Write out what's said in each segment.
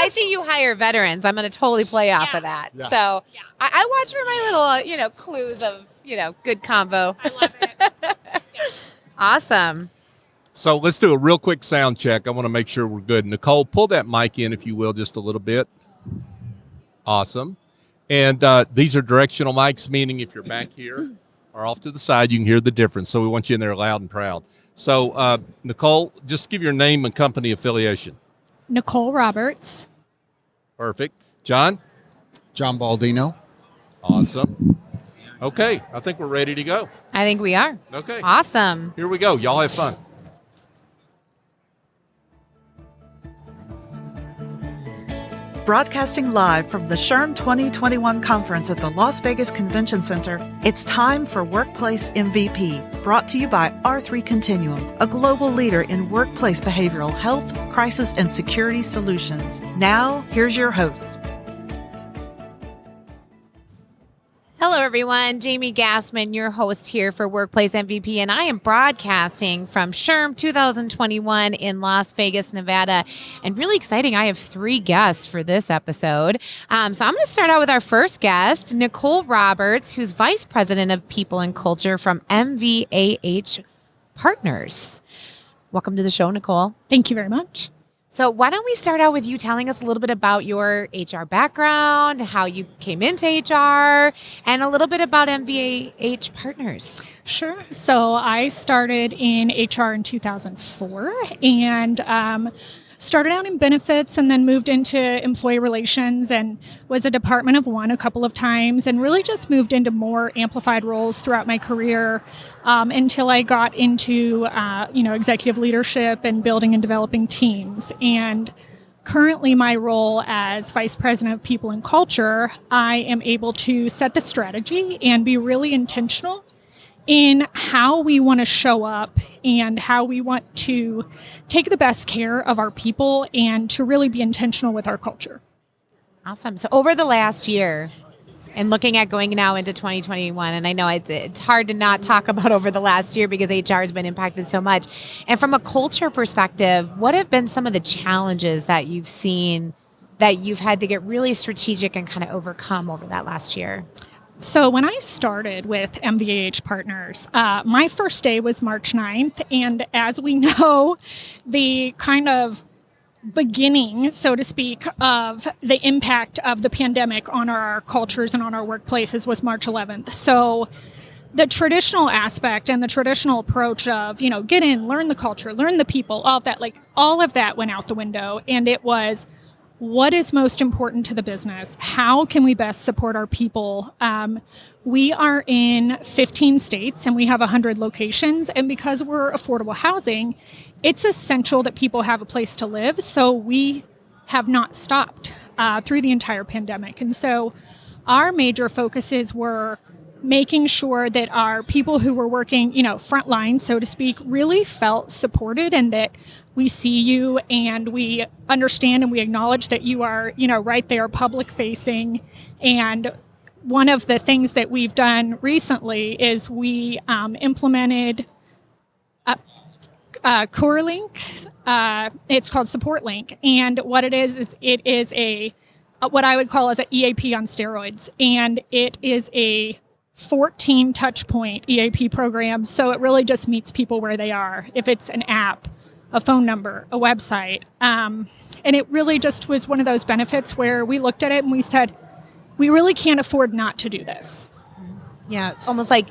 I see you hire veterans. I'm going to totally play off of that. Yeah. So I watch for my little, clues of, good convo. I love it. Awesome. So let's do a real quick sound check. I want to make sure we're good. Nicole, pull that mic in, if you will, just a little bit. Awesome. And these are directional mics, meaning if you're back here or off to the side, you can hear the difference. So we want you in there loud and proud. So, Nicole, just give your name and company affiliation. Nicole Roberts. Perfect. John? John Baldino. Awesome. Okay, I think we're ready to go. I think we are. Okay. Awesome. Here we go. Y'all have fun. Broadcasting live from the SHRM 2021 conference at the Las Vegas Convention Center, it's time for Workplace MVP, brought to you by R3 Continuum, a global leader in workplace behavioral health, crisis, and security solutions. Now, here's your host. Hello, everyone. Jamie Gassmann, your host here for Workplace MVP, and I am broadcasting from SHRM 2021 in Las Vegas, Nevada. And really exciting, I have 3 guests for this episode. So I'm going to start out with our first guest, Nicole Roberts, who's Vice President of People and Culture from MVAH Partners. Welcome to the show, Nicole. Thank you very much. So why don't we start out with you telling us a little bit about your HR background, how you came into HR, and a little bit about MVAH Partners. Sure. So I started in HR in 2004 and started out in benefits and then moved into employee relations and was a department of one a couple of times and really just moved into more amplified roles throughout my career until I got into executive leadership and building and developing teams. And currently my role as Vice President of People and Culture, I am able to set the strategy and be really intentional in how we want to show up and how we want to take the best care of our people and to really be intentional with our culture. Awesome. So over the last year and looking at going now into 2021, and I know it's hard to not talk about over the last year because HR has been impacted so much. And from a culture perspective, what have been some of the challenges that you've seen that you've had to get really strategic and kind of overcome over that last year? So when I started with MVAH Partners, my first day was March 9th. And as we know, the kind of beginning, so to speak, of the impact of the pandemic on our cultures and on our workplaces was March 11th. So the traditional aspect and the traditional approach of, get in, learn the culture, learn the people, all of that went out the window. And it was, what is most important to the business? How can we best support our people? We are in 15 states and we have 100 locations. And because we're affordable housing, it's essential that people have a place to live. So we have not stopped through the entire pandemic. And so our major focuses were making sure that our people who were working, frontline, so to speak, really felt supported and that we see you and we understand and we acknowledge that you are, right there, public facing. And one of the things that we've done recently is we implemented Core Links. It's called Support Link. And what it is it is what I would call as an EAP on steroids. And it is a 14 touch point EAP program. So it really just meets people where they are. If it's an app, a phone number, a website. And it really just was one of those benefits where we looked at it and we said, we really can't afford not to do this. Yeah, it's almost like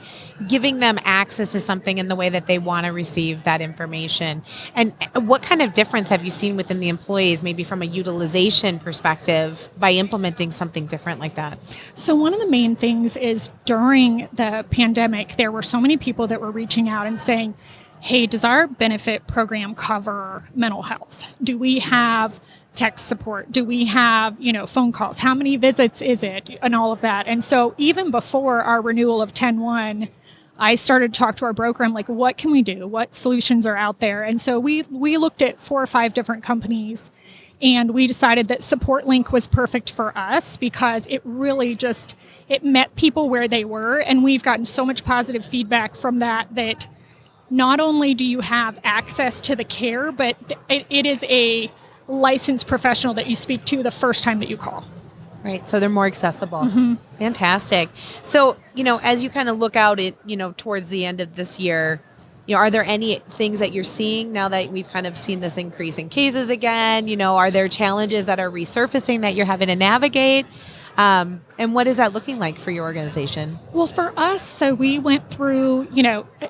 giving them access to something in the way that they want to receive that information. And what kind of difference have you seen within the employees, maybe from a utilization perspective, by implementing something different like that? So one of the main things is during the pandemic, there were so many people that were reaching out and saying, hey, does our benefit program cover mental health? Do we have tech support? Do we have, phone calls? How many visits is it? And all of that. And so even before our renewal of 10-1, I started to talk to our broker. I'm like, what can we do? What solutions are out there? And so we looked at 4 or 5 different companies and we decided that Support Link was perfect for us because it really it met people where they were. And we've gotten so much positive feedback from that not only do you have access to the care, but it is a licensed professional that you speak to the first time that you call. Right. So they're more accessible. Fantastic. So, as you kind of look out at, towards the end of this year, are there any things that you're seeing now that we've kind of seen this increase in cases again? Are there challenges that are resurfacing that you're having to navigate? And what is that looking like for your organization? Well, for us, so we went through,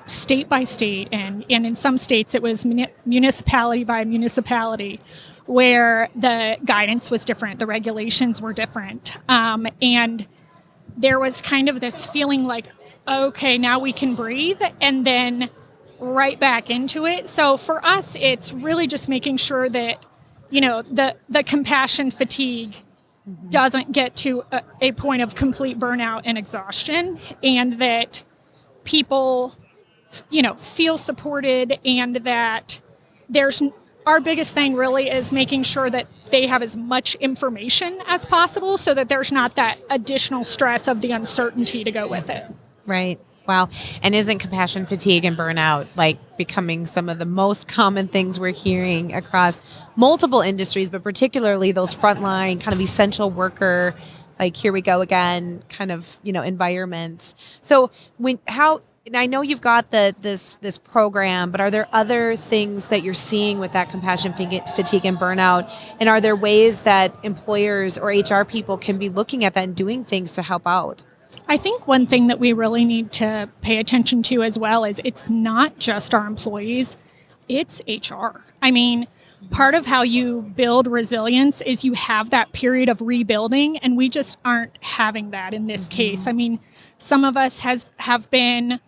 state by state, and in some states it was municipality by municipality, where the guidance was different, the regulations were different. And there was kind of this feeling like, okay, now we can breathe, and then right back into it. So for us, it's really just making sure that, the compassion fatigue doesn't get to a point of complete burnout and exhaustion, and that people, feel supported, and that our biggest thing really is making sure that they have as much information as possible so that there's not that additional stress of the uncertainty to go with it. Right. Wow. And isn't compassion fatigue and burnout becoming some of the most common things we're hearing across multiple industries, but particularly those frontline kind of essential worker, here we go again, kind of, environments. So and I know you've got this program, but are there other things that you're seeing with that compassion fatigue and burnout? And are there ways that employers or HR people can be looking at that and doing things to help out? I think one thing that we really need to pay attention to as well is it's not just our employees, it's HR. I mean, part of how you build resilience is you have that period of rebuilding, and we just aren't having that in this case. I mean, some of us have been,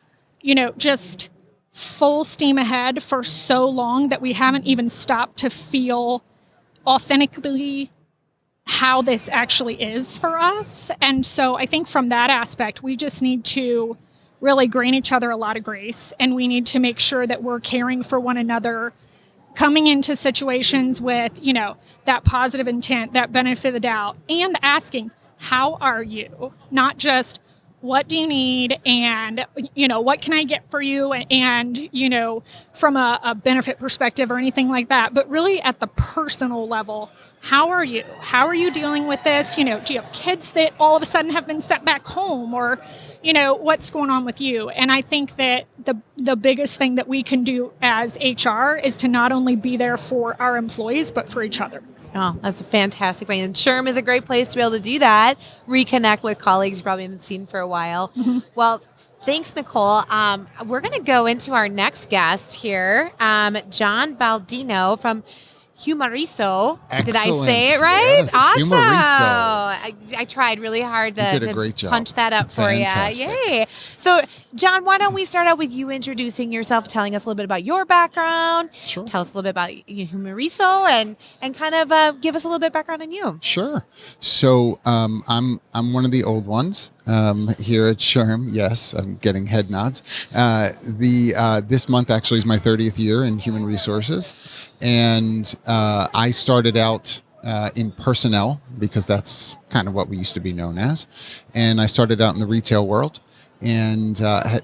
just full steam ahead for so long that we haven't even stopped to feel authentically how this actually is for us. And so I think from that aspect, we just need to really grant each other a lot of grace, and we need to make sure that we're caring for one another, coming into situations with, that positive intent, that benefit of the doubt, and asking, how are you? Not just, what do you need? And, what can I get for you? And, from a benefit perspective or anything like that, but really at the personal level, how are you? How are you dealing with this? Do you have kids that all of a sudden have been sent back home, or, what's going on with you? And I think that the biggest thing that we can do as HR is to not only be there for our employees, but for each other. Oh, that's a fantastic way. And SHRM is a great place to be able to do that. Reconnect with colleagues you probably haven't seen for a while. Well, thanks, Nicole. We're going to go into our next guest here, John Baldino from Humareso. Excellent. Did I say it right? Yes, awesome. Humareso. I tried really hard to, You did a great job. punch that up for Fantastic. you. Yay. So, John, why don't we start out with you introducing yourself, telling us a little bit about your background. Sure. Tell us a little bit about Humareso and kind of give us a little bit of background on you. Sure. So I'm one of the old ones here at SHRM. Yes, I'm getting head nods. This month actually is my 30th year in human resources, and I started out in personnel because that's kind of what we used to be known as, and I started out in the retail world, and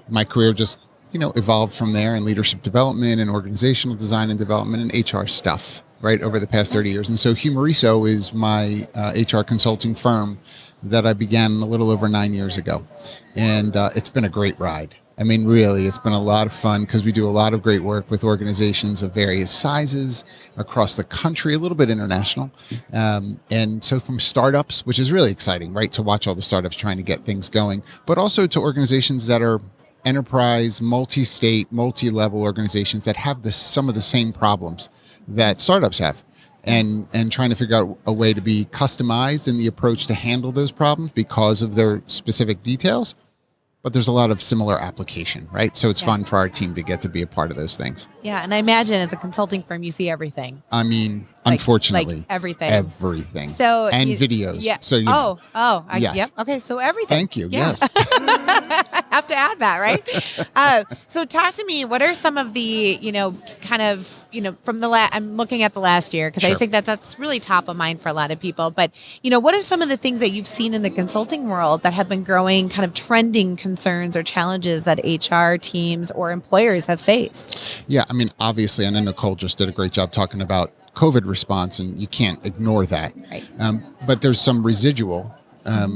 my career just evolved from there in leadership development and organizational design and development and HR stuff, right, over the past 30 years. And so Humareso is my HR consulting firm that I began a little over 9 years ago. And it's been a great ride. I mean, really, it's been a lot of fun because we do a lot of great work with organizations of various sizes across the country, a little bit international. And so from startups, which is really exciting, right, to watch all the startups trying to get things going, but also to organizations that are enterprise, multi-state, multi-level organizations that have some of the same problems that startups have. And trying to figure out a way to be customized in the approach to handle those problems because of their specific details. But there's a lot of similar application, right? So it's fun for our team to get to be a part of those things. Yeah, and I imagine as a consulting firm, you see everything. I mean, unfortunately, everything. Everything. So and videos. Yeah. So Yes. Yes. Okay, so everything. Thank you. Yeah. Yes. I have to add that, right? So talk to me. What are some of the, from I'm looking at the last year because I Sure. think that's really top of mind for a lot of people. But, what are some of the things that you've seen in the consulting world that have been growing kind of trending concerns or challenges that HR teams or employers have faced? Yeah. I mean, obviously, I know Nicole just did a great job talking about COVID response, and you can't ignore that. Right. But there's some residual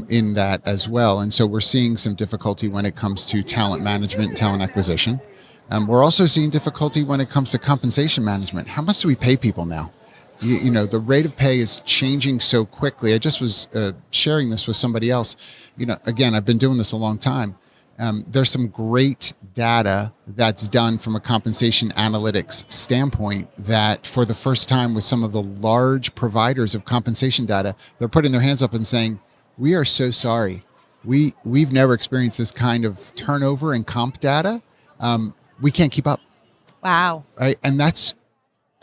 in that as well. And so we're seeing some difficulty when it comes to talent management and talent acquisition. We're also seeing difficulty when it comes to compensation management. How much do we pay people now? You know, the rate of pay is changing so quickly. I just was sharing this with somebody else. You know, again, I've been doing this a long time. There's some great data that's done from a compensation analytics standpoint that for the first time with some of the large providers of compensation data, they're putting their hands up and saying, we are so sorry. We've never experienced this kind of turnover in comp data. We can't keep up. Wow. Right. And that's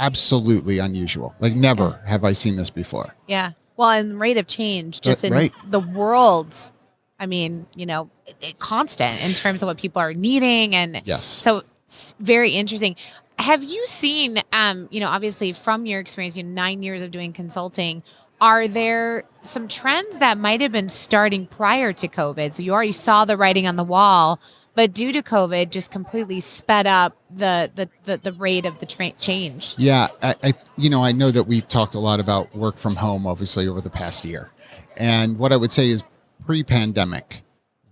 absolutely unusual. Like never have I seen this before. Yeah. Well, and rate of change just in right. the world. I mean, you know, constant in terms of what people are needing. And yes. So it's very interesting. Have you seen, you know, obviously from your experience, 9 years of doing consulting, are there some trends that might have been starting prior to COVID? So you already saw the writing on the wall, but due to COVID, just completely sped up the rate of the change. Yeah, I know that we've talked a lot about work from home, obviously, over the past year. And what I would say is pre-pandemic,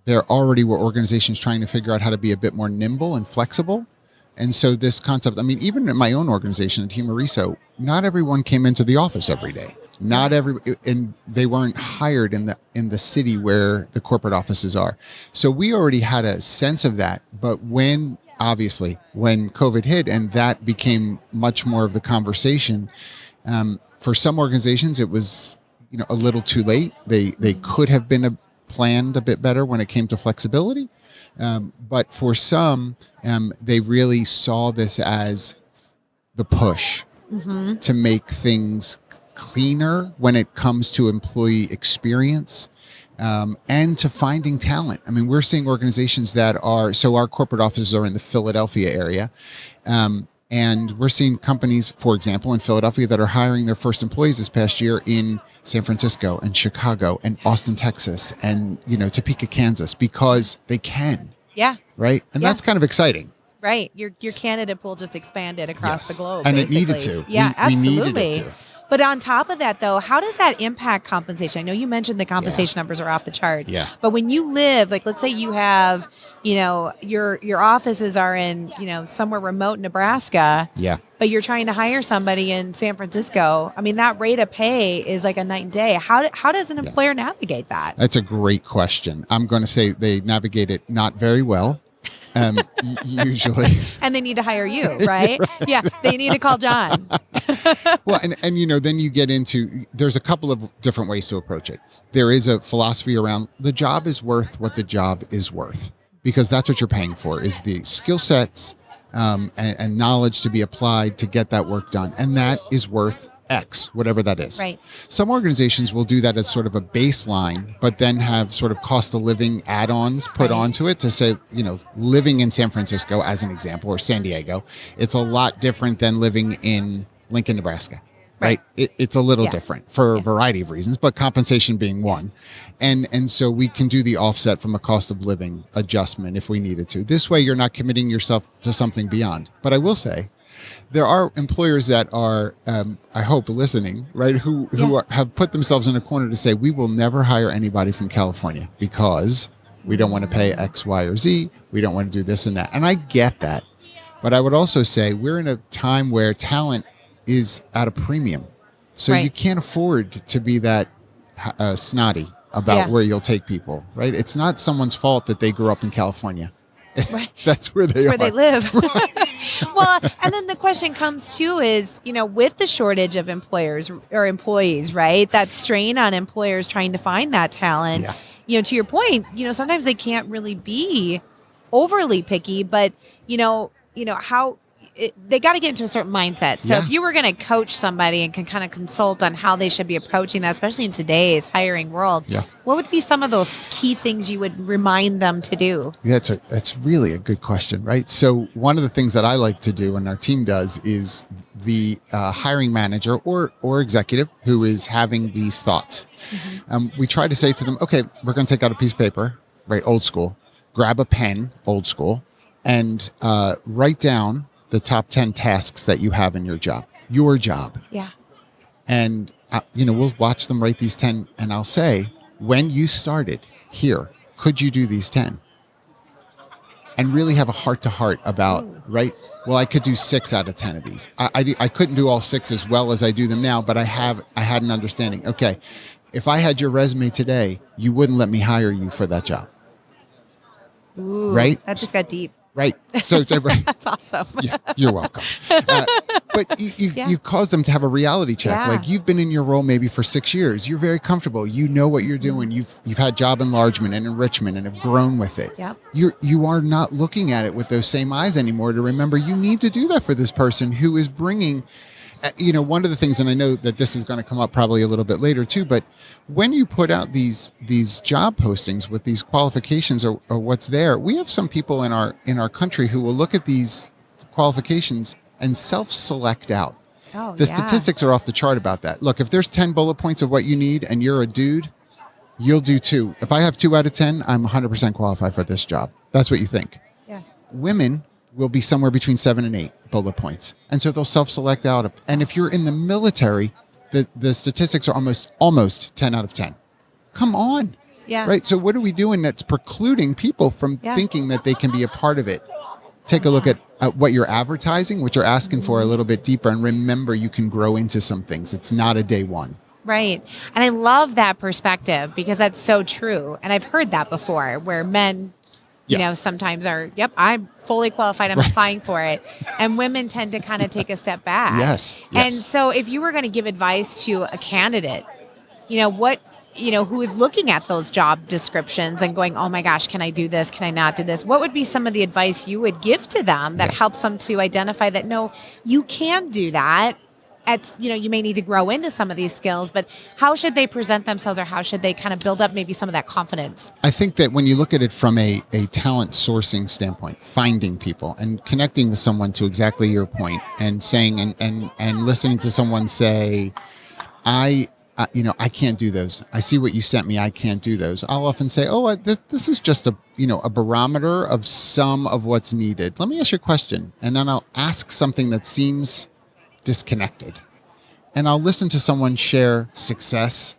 there already were organizations trying to figure out how to be a bit more nimble and flexible. And so this concept, I mean, even in my own organization at Humareso, not everyone came into the office every day. And they weren't hired in the city where the corporate offices are. So we already had a sense of that. But when COVID hit and that became much more of the conversation, for some organizations, it was, a little too late. They could have been planned a bit better when it came to flexibility. But for some, they really saw this as the push to make things cleaner when it comes to employee experience and to finding talent. I mean, we're seeing organizations that so our corporate offices are in the Philadelphia area. And we're seeing companies, for example, in Philadelphia that are hiring their first employees this past year in San Francisco and Chicago and Austin, Texas, and, Topeka, Kansas, because they can. Yeah. Right. And that's kind of exciting. Right. Your candidate pool just expanded across the globe. And basically. It needed to. Yeah, absolutely. We needed it to. But on top of that, though, how does that impact compensation? I know you mentioned the compensation numbers are off the charts. Yeah. But when you live, like, let's say you have, your offices are in, somewhere remote in Nebraska. Yeah. But you're trying to hire somebody in San Francisco. I mean, that rate of pay is like a night and day. How does an employer navigate that? That's a great question. I'm going to say they navigate it not very well. Usually. And they need to hire you, right? Yeah. They need to call John. Well, and then you get into, there's a couple of different ways to approach it. There is a philosophy around the job is worth what the job is worth, because that's what you're paying for, is the skill sets and knowledge to be applied to get that work done. And that is worth X, whatever that is. Right. Some organizations will do that as sort of a baseline, but then have sort of cost of living add-ons put onto it to say, living in San Francisco, as an example, or San Diego, it's a lot different than living in Lincoln, Nebraska. Right. It's a little different for a variety of reasons, but compensation being one. And so we can do the offset from a cost of living adjustment if we needed to. This way, you're not committing yourself to something beyond. But I will say, there are employers that are, I hope, listening, right, who have put themselves in a corner to say, we will never hire anybody from California because we don't want to pay X, Y, or Z. We don't want to do this and that. And I get that. But I would also say we're in a time where talent is at a premium. So you can't afford to be that snotty about where you'll take people, right? It's not someone's fault that they grew up in California. Right. That's where they where they live. Well, and then the question comes too is, with the shortage of employers or employees, right? That strain on employers trying to find that talent. Yeah. To your point, sometimes they can't really be overly picky, but how they got to get into a certain mindset. So if you were going to coach somebody and can kind of consult on how they should be approaching that, especially in today's hiring world, what would be some of those key things you would remind them to do? Yeah, that's really a good question, right? So one of the things that I like to do and our team does is the hiring manager or executive who is having these thoughts. We try to say to them, okay, we're going to take out a piece of paper, right? Old school, grab a pen, old school, and write down the top 10 tasks that you have in your job. your job. Yeah. And, we'll watch them write these 10, and I'll say, when you started here, could you do these 10? And really have a heart-to-heart about, right? Well, I could do 6 out of 10 of these. I couldn't do all 6 as well as I do them now, but I had an understanding. Okay, if I had your resume today, you wouldn't let me hire you for that job. Ooh, right? That just got deep. Right. So That's awesome. Yeah, you're welcome. But you cause them to have a reality check. Yeah. Like, you've been in your role maybe for 6 years. You're very comfortable. You know what you're doing. You've had job enlargement and enrichment and have grown with it. Yep. You are not looking at it with those same eyes anymore to remember you need to do that for this person who is bringing, one of the things, and I know that this is going to come up probably a little bit later too, but when you put out these job postings with these qualifications or what's there, we have some people in our country who will look at these qualifications and self-select out. Oh, The statistics are off the chart about that. Look, if there's 10 bullet points of what you need and you're a dude, you'll do 2. If I have 2 out of 10, I'm 100% qualified for this job. That's what you think. Yeah. Women will be somewhere between 7 and 8 bullet points. And so they'll self-select out. And if you're in the military, the statistics are almost 10 out of 10. Come on. Yeah. Right? So what are we doing that's precluding people from thinking that they can be a part of it? Take a look at what you're advertising, what you're asking for a little bit deeper, and remember you can grow into some things. It's not a day one. Right. And I love that perspective because that's so true. And I've heard that before where men, sometimes are, I'm fully qualified. I'm applying for it. And women tend to kind of take a step back. Yes. And so if you were going to give advice to a candidate, who is looking at those job descriptions and going, oh my gosh, can I do this? Can I not do this? What would be some of the advice you would give to them that helps them to identify that, no, you can do that. You may need to grow into some of these skills, but how should they present themselves or how should they kind of build up maybe some of that confidence? I think that when you look at it from a talent sourcing standpoint, finding people and connecting with someone to exactly your point and saying and listening to someone say, I can't do those. I see what you sent me. I can't do those. I'll often say, this is just a barometer of some of what's needed. Let me ask you a question. And then I'll ask something that seems disconnected. And I'll listen to someone share success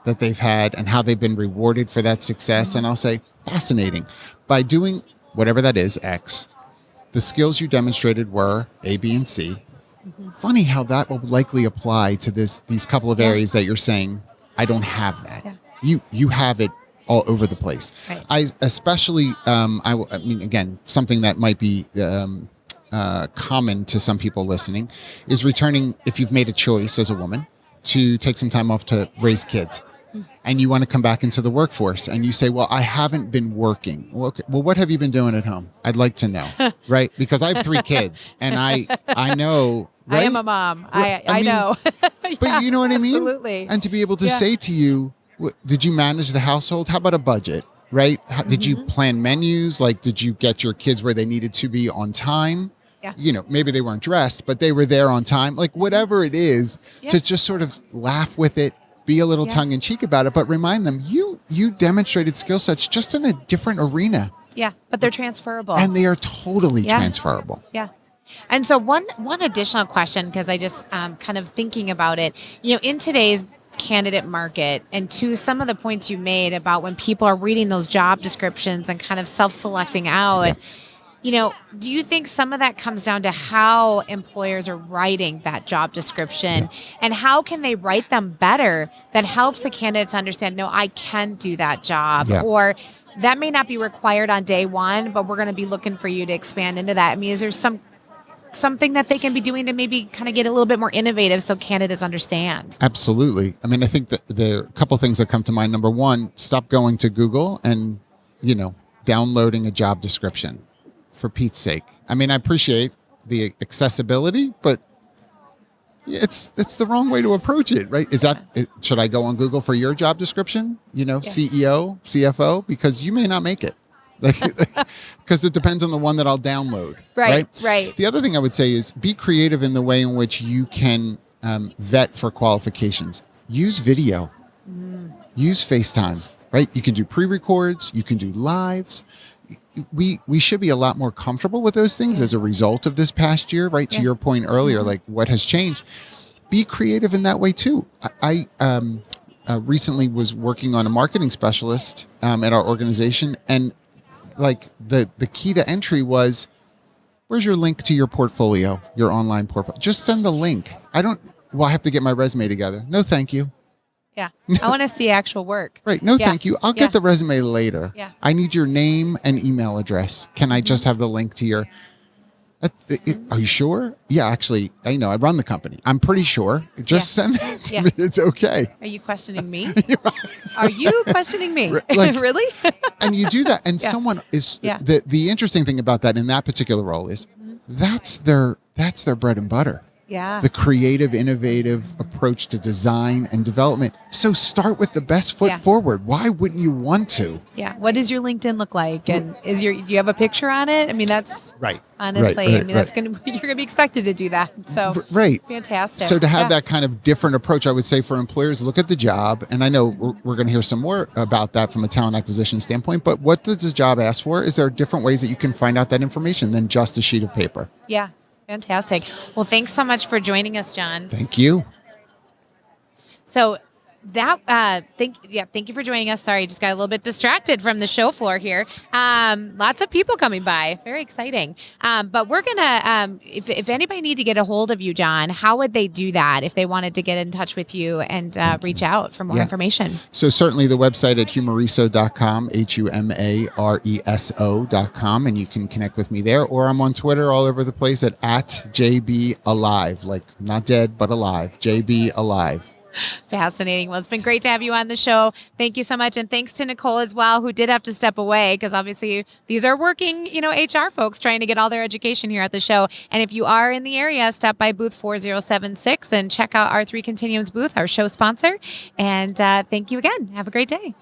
that they've had and how they've been rewarded for that success. And I'll say, fascinating. By doing whatever that is, X, the skills you demonstrated were A, B, and C. Funny how that will likely apply to these couple of areas that you're saying, I don't have that. Yeah. You have it all over the place. Right. I especially, again, something that might be common to some people listening is returning, if you've made a choice as a woman to take some time off to raise kids and you want to come back into the workforce and you say, well, I haven't been working. Well, okay. Well, what have you been doing at home? I'd like to know, right? Because I have 3 kids and I know, right? I am a mom. Well, I know. But you know what I mean? Absolutely. And to be able to say to you, did you manage the household? How about a budget, right? Did you plan menus? Like, did you get your kids where they needed to be on time? Yeah. Maybe they weren't dressed, but they were there on time. Like, whatever it is, to just sort of laugh with it, be a little tongue in cheek about it, but remind them you demonstrated skill sets just in a different arena. Yeah, but they're transferable. And they are totally transferable. Yeah. And so one additional question, because I just kind of thinking about it, in today's candidate market and to some of the points you made about when people are reading those job descriptions and kind of self-selecting out, do you think some of that comes down to how employers are writing that job description and how can they write them better that helps the candidates understand, no, I can do that job or that may not be required on day one, but we're going to be looking for you to expand into that. I mean, is there something that they can be doing to maybe kind of get a little bit more innovative so candidates understand? Absolutely. I mean, I think that there are a couple things that come to mind. Number one, stop going to Google and, downloading a job description. For Pete's sake. I mean, I appreciate the accessibility, but it's the wrong way to approach it, right? Should I go on Google for your job description? CEO, CFO, because you may not make it. Because it depends on the one that I'll download. Right. The other thing I would say is be creative in the way in which you can vet for qualifications. Use video. Use FaceTime, right? You can do pre-records. You can do lives. we should be a lot more comfortable with those things as a result of this past year, right? To your point earlier, like what has changed. Be creative in that way too. I recently was working on a marketing specialist at our organization, and like the key to entry was, where's your link to your portfolio, your online portfolio? Just send the link. I have to get my resume together. No, thank you. Yeah. I want to see actual work. Right. No, thank you. I'll get the resume later. Yeah. I need your name and email address. Can I just have the link to your... Are you sure? Yeah, actually, I run the company. I'm pretty sure. Just send it to me. It's okay. Are you questioning me? Are you questioning me? Like, really? And you do that, and someone is... The interesting thing about that in that particular role is that's their bread and butter. Yeah. The creative, innovative approach to design and development. So start with the best foot forward. Why wouldn't you want to? Yeah. What does your LinkedIn look like? And do you have a picture on it? I mean, that's right. Honestly, I mean, that's you're gonna be expected to do that. So fantastic. So to have that kind of different approach, I would say for employers, look at the job. And I know we're going to hear some more about that from a talent acquisition standpoint. But what does this job ask for? Is there different ways that you can find out that information than just a sheet of paper? Yeah. Fantastic. Well, thanks so much for joining us, John. Thank you. So thank you for joining us. Sorry, just got a little bit distracted from the show floor here. Lots of people coming by. Very exciting. But we're gonna, if anybody need to get a hold of you, John, how would they do that if they wanted to get in touch with you and reach out for more information? So certainly the website at humareso.com, humareso.com, and you can connect with me there, or I'm on Twitter all over the place at @JBAlive, like not dead, but alive, JB Alive. Fascinating. Well, it's been great to have you on the show. Thank you so much. And thanks to Nicole as well, who did have to step away because obviously these are working, HR folks trying to get all their education here at the show. And if you are in the area, stop by booth 4076 and check out R3 Continuum's booth, our show sponsor. And thank you again. Have a great day.